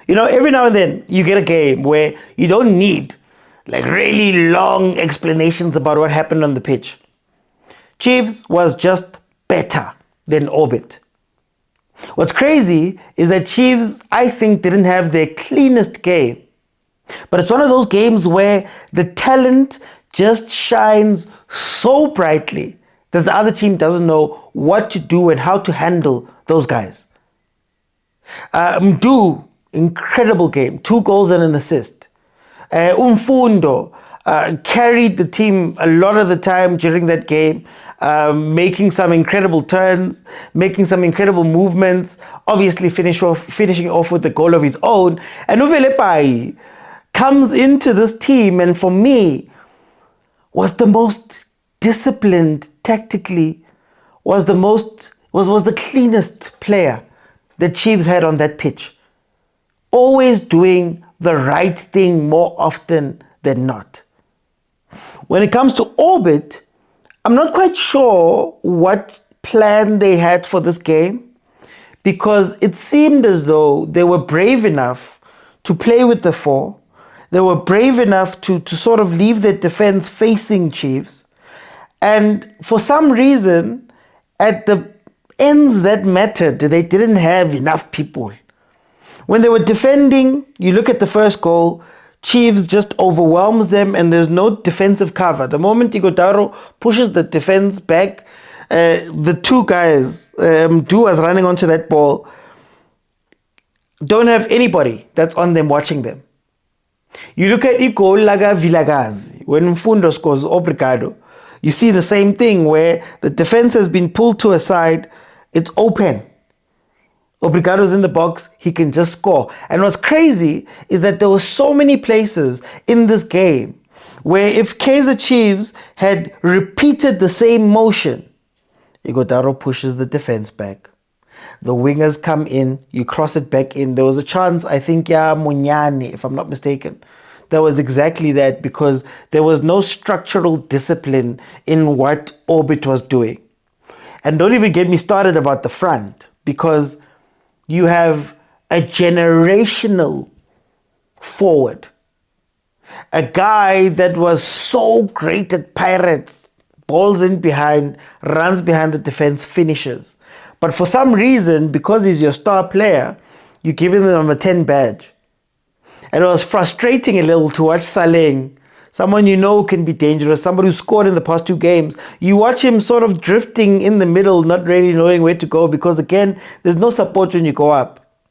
Every now and then you get a game where you don't need like really long explanations about what happened on the pitch. Chiefs was just better than Orbit. What's crazy is that Chiefs, I think, didn't have their cleanest game. But it's one of those games where the talent just shines so brightly that the other team doesn't know what to do and how to handle those guys. Mdu, incredible game, 2 goals and an assist. Umfundo carried the team a lot of the time during that game, making some incredible turns, making some incredible movements, obviously finishing off with the goal of his own. And Uvelepai comes into this team and for me was the most disciplined tactically, was the cleanest player the Chiefs had on that pitch. Always doing the right thing more often than not. When it comes to Orbit, I'm not quite sure what plan they had for this game because it seemed as though they were brave enough to play with the 4. They were brave enough to sort of leave their defense facing Chiefs. And for some reason, at the ends that mattered, they didn't have enough people. When they were defending, you look at the first goal, Chiefs just overwhelms them and there's no defensive cover. The moment Ighodaro pushes the defense back, the 2 guys, Du was running onto that ball, don't have anybody that's on them watching them. You look at Iko Laga Vilagazi, when Mfundo scores Obrigado, you see the same thing where the defense has been pulled to a side, it's open. Obrigado's in the box, he can just score. And what's crazy is that there were so many places in this game where if Kaizer Chiefs had repeated the same motion, Ighodaro pushes the defense back. The wingers come in, you cross it back in. There was a chance, I think, Munyani, if I'm not mistaken. That was exactly that because there was no structural discipline in what Orbit was doing. And don't even get me started about the front because you have a generational forward. A guy that was so great at Pirates, balls in behind, runs behind the defense, finishes. But for some reason, because he's your star player, you're giving them a 10 badge. And it was frustrating a little to watch Saleng, someone you know can be dangerous, somebody who scored in the past 2 games. You watch him sort of drifting in the middle, not really knowing where to go because, again, there's no support when you go up.